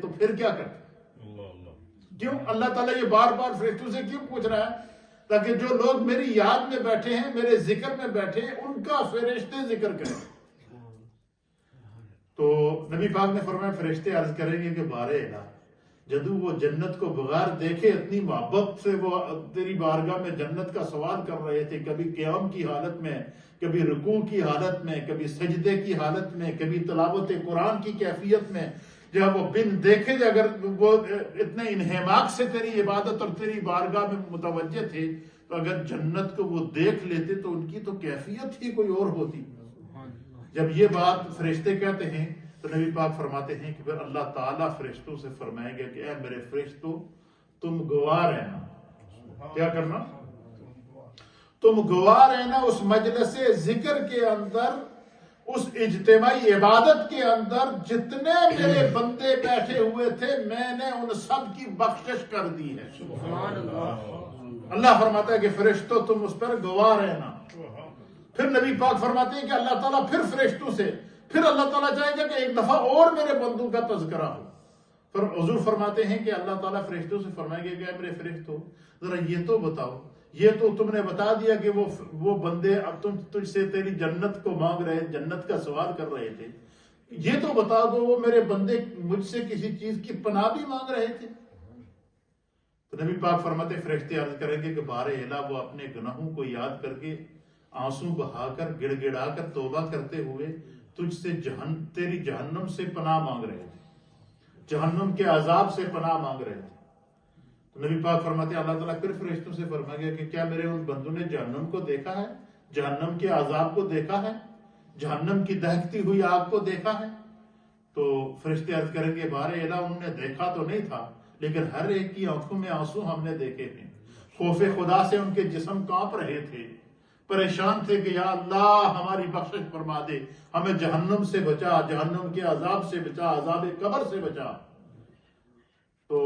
تو پھر کیا کرتے؟ کیوں اللہ تعالیٰ یہ بار بار فرشتوں سے کیوں پوچھ رہا ہے؟ تاکہ جو لوگ میری یاد میں بیٹھے ہیں، میرے ذکر میں بیٹھے ہیں، ان کا فرشتے ذکر کریں۔ تو نبی پاک نے فرمایا فرشتے عرض کریں گے کہ بارے الہ، جدو وہ جنت کو بغیر دیکھے اتنی محبت سے وہ تیری بارگاہ میں جنت کا سوال کر رہے تھے، کبھی قیام کی حالت میں، کبھی رکوع کی حالت میں، کبھی سجدے کی حالت میں، کبھی تلاوت قرآن کی کیفیت میں، جب وہ بن دیکھے اگر وہ اتنے انہماک سے تیری عبادت اور تیری بارگاہ میں متوجہ تھے، تو اگر جنت کو وہ دیکھ لیتے تو ان کی تو کیفیت ہی کوئی اور ہوتی۔ جب یہ بات فرشتے کہتے ہیں تو نبی پاک فرماتے ہیں کہ پھر اللہ تعالیٰ فرشتوں سے فرمائیں گے کہ اے میرے فرشتوں، تم گواہ رہنا۔ کیا کرنا؟ تم گواہ رہنا اس مجلس ذکر کے اندر، اس اجتماعی عبادت کے اندر جتنے میرے بندے بیٹھے ہوئے تھے، میں نے ان سب کی بخشش کر دی ہے۔ سبحان اللہ۔ اللہ فرماتا ہے کہ فرشتوں تم اس پر گواہ رہنا۔ پھر نبی پاک فرماتے ہیں کہ اللہ تعالیٰ پھر فرشتوں سے، پھر اللہ تعالیٰ چاہے گا کہ ایک دفعہ اور میرے بندوں کا تذکرہ ہو۔ پھر حضور فرماتے ہیں کہ اللہ تعالیٰ فرشتوں سے فرمائے گا کہ اے میرے فرشتوں، ذرا یہ تو بتاؤ، یہ تو تم نے بتا دیا کہ وہ بندے اب تجھ سے تیری جنت کو مانگ رہے، جنت کا سوال کر رہے تھے، یہ تو بتا دو وہ میرے بندے مجھ سے کسی چیز کی پناہ بھی مانگ رہے تھے۔ تو نبی پاک فرماتے فرشتے عرض کریں گے کہ بارے الہ، وہ اپنے گناہوں کو یاد کر کے آنسو بہا کر گڑ گڑا کر توبہ کرتے ہوئے تجھ سے تیری جہنم سے پناہ مانگ رہے تھے، جہنم کے عذاب سے پناہ مانگ رہے تھے۔ تو نبی پاک فرماتے ہیں اللہ تعالیٰ پھر فرشتوں سے فرمائے گا کہ کیا میرے ان بندوں نے جہنم کو دیکھا ہے، جہنم کے عذاب کو دیکھا ہے، جہنم کی دہکتی ہوئی آگ کو دیکھا ہے؟ تو فرشتے عرض کریں گے بارے الہ، انہوں نے دیکھا تو نہیں تھا، لیکن ہر ایک کی آنکھوں میں آنسو ہم نے دیکھے ہیں، خوف خدا سے ان کے جسم کانپ رہے تھے، پریشان تھے کہ یا اللہ ہماری بخشش فرما دے، ہمیں جہنم سے بچا، جہنم کے عذاب سے بچا، عذاب قبر سے بچا۔ تو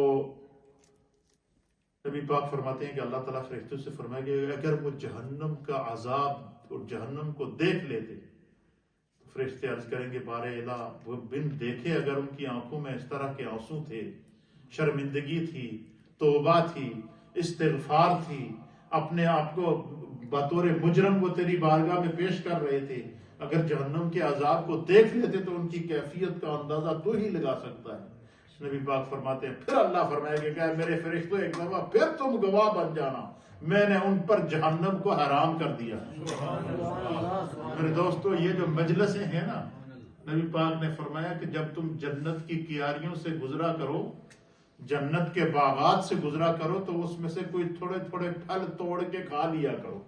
نبی پاک فرماتے ہیں کہ اللہ تعالیٰ فرشتوں سے فرمائے گے اگر وہ جہنم کا عذاب اور جہنم کو دیکھ لیتے، تو فرشتے عرض کریں گے بارے الہ، وہ بن دیکھے اگر ان کی آنکھوں میں اس طرح کے آنسو تھے، شرمندگی تھی، توبہ تھی، استغفار تھی، اپنے آپ کو بطور مجرم وہ تیری بارگاہ میں پیش کر رہے تھے، اگر جہنم کے عذاب کو دیکھ لیتے تو ان کی کیفیت کا اندازہ تو ہی لگا سکتا ہے۔ نبی پاک فرماتے ہیں پھر اللہ فرمائے گا کہ میرے فرشتوں ایک دفعہ پھر تم گواہ بن جانا، میں نے ان پر جہنم کو حرام کر دیا۔ میرے دوستو، یہ جو مجلسیں ہیں نا، نبی پاک نے فرمایا کہ جب تم جنت کی کیاریوں سے گزرا کرو، جنت کے باغات سے گزرا کرو، تو اس میں سے کوئی تھوڑے تھوڑے پھل توڑ کے کھا لیا کرو۔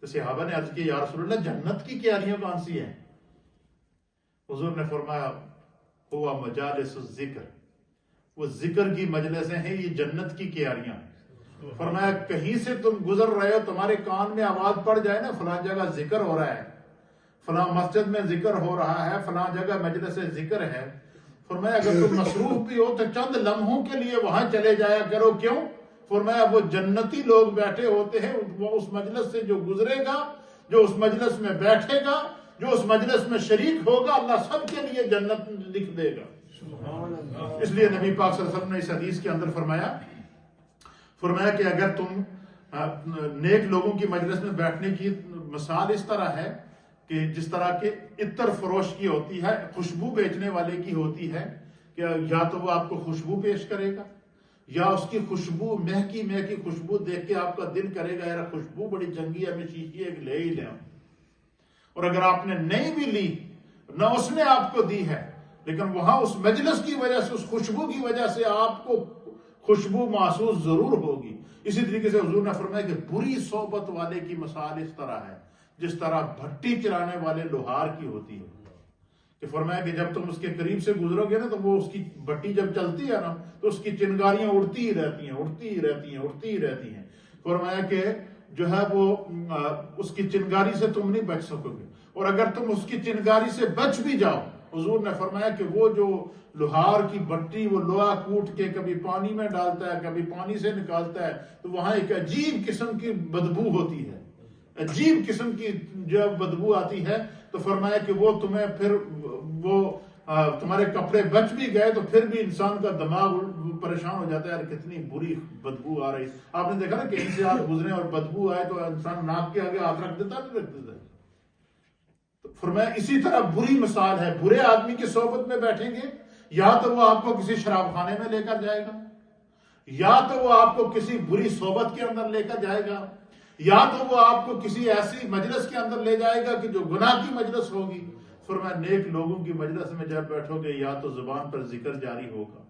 تو صحابہ نے عرض کی یا رسول اللہ جنت کی کیاریاں کون سی ہیں؟ حضور نے فرمایا ہوا مجالس الذکر، وہ ذکر کی مجلسیں ہیں، یہ جنت کی کیاریاں ہیں۔ فرمایا کہیں سے تم گزر رہے ہو، تمہارے کان میں آواز پڑ جائے نا فلاں جگہ ذکر ہو رہا ہے، فلاں مسجد میں ذکر ہو رہا ہے، فلاں جگہ مجلس ذکر ہے، فرمایا اگر تم مصروف بھی ہو تو چند لمحوں کے لیے وہاں چلے جایا کرو۔ کیوں؟ فرمایا وہ جنتی لوگ بیٹھے ہوتے ہیں، وہ اس مجلس سے جو گزرے گا، جو اس مجلس میں بیٹھے گا، جو اس مجلس میں شریک ہوگا، اللہ سب کے لیے جنت لکھ دے گا۔ اس لیے نبی پاک صلی اللہ علیہ وسلم نے اس حدیث کے اندر فرمایا کہ اگر تم نیک لوگوں کی مجلس میں بیٹھنے کی مثال اس طرح ہے کہ جس طرح کے عطر فروش کی ہوتی ہے، خوشبو بیچنے والے کی ہوتی ہے، کہ یا تو وہ آپ کو خوشبو پیش کرے گا، یا اس کی خوشبو مہکی مہکی خوشبو دیکھ کے آپ کا دل کرے گا یار خوشبو بڑی چنگی ہے، میں شیشی ایک لے ہی لیں۔ اور اگر آپ نے نہیں بھی لی، نہ اس نے آپ کو دی ہے، لیکن وہاں اس مجلس کی وجہ سے، اس خوشبو کی وجہ سے آپ کو خوشبو محسوس ضرور ہوگی۔ اسی طریقے سے حضور نے فرمایا کہ بری صحبت والے کی مثال اس طرح ہے جس طرح بھٹی چلانے والے لوہار کی ہوتی ہے، کہ فرمایا کہ جب تم اس کے قریب سے گزرو گے نا تو وہ اس کی بھٹی جب چلتی ہے نا تو اس کی چنگاریاں اڑتی ہی رہتی ہیں، اڑتی ہی رہتی ہیں، اڑتی ہی رہتی ہیں۔ فرمایا کہ جو ہے وہ اس کی چنگاری سے تم نہیں بچ سکو گے، اور اگر تم اس کی چنگاری سے بچ بھی جاؤ، حضور نے فرمایا کہ وہ جو لوہار کی بھٹی وہ لوہا کوٹ کے کبھی پانی میں ڈالتا ہے، کبھی پانی سے نکالتا ہے، تو وہاں ایک عجیب قسم کی بدبو ہوتی ہے، عجیب قسم کی جو بدبو آتی ہے۔ تو فرمایا کہ وہ تمہیں پھر وہ تمہارے کپڑے بچ بھی گئے تو پھر بھی انسان کا دماغ پریشان ہو جاتا ہے، یار کتنی بری بدبو آ رہی. آپ نے دیکھا نا کہیں سے آپ گزرے اور بدبو آئے تو انسان ناک کے آگے ہاتھ رکھ دیتا نہیں رکھ دیتا. تو فرمایا اسی طرح بری مثال ہے، برے آدمی کی صحبت میں بیٹھیں گے یا تو وہ آپ کو کسی شراب خانے میں لے کر جائے گا، یا تو وہ آپ کو کسی بری صحبت کے اندر لے کر جائے گا، یا تو وہ آپ کو کسی ایسی مجلس کے اندر لے جائے گا کہ جو گناہ کی مجلس ہوگی. فرمایا نیک لوگوں کی مجلس میں جب بیٹھو گے یا تو زبان پر ذکر جاری ہوگا،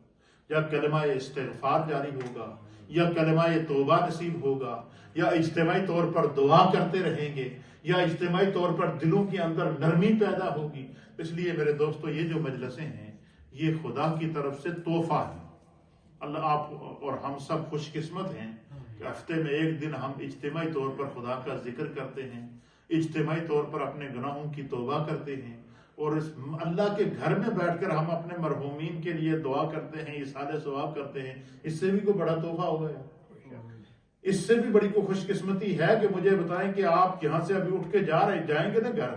یا کلمہ استغفار جاری ہوگا، یا کلمہ توبہ نصیب ہوگا، یا اجتماعی طور پر دعا کرتے رہیں گے، یا اجتماعی طور پر دلوں کے اندر نرمی پیدا ہوگی. اس لیے میرے دوستو یہ جو مجلسیں ہیں یہ خدا کی طرف سے تحفہ ہے. اللہ آپ اور ہم سب خوش قسمت ہیں کہ ہفتے میں ایک دن ہم اجتماعی طور پر خدا کا ذکر کرتے ہیں، اجتماعی طور پر اپنے گناہوں کی توبہ کرتے ہیں، اور اس اللہ کے گھر میں بیٹھ کر ہم اپنے مرحومین کے لیے دعا کرتے ہیں، اصالہ ثواب کرتے ہیں. اس سے بھی کوئی بڑا تحفہ ہو گیا؟ اس سے بھی بڑی کوئی خوش قسمتی ہے کہ مجھے بتائیں کہ آپ یہاں سے ابھی اٹھ کے جائیں گے نا گھر،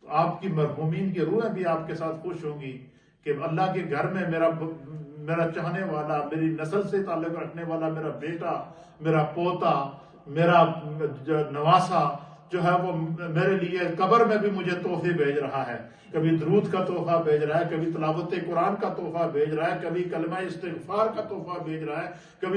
تو آپ کی مرحومین کی روحیں بھی آپ کے ساتھ خوش ہوں گی کہ اللہ کے گھر میں میرا چاہنے والا، میری نسل سے تعلق رکھنے والا میرا بیٹا، میرا پوتا، میرا نواسا جو ہے وہ میرے لیے قبر میں بھی مجھے تحفے بھیج رہا ہے. کبھی درود کا تحفہ بھیج رہا ہے، کبھی تلاوت قرآن کا تحفہ بھیج رہا ہے، کبھی کلمہ استغفار کا تحفہ بھیج رہا ہے، کبھی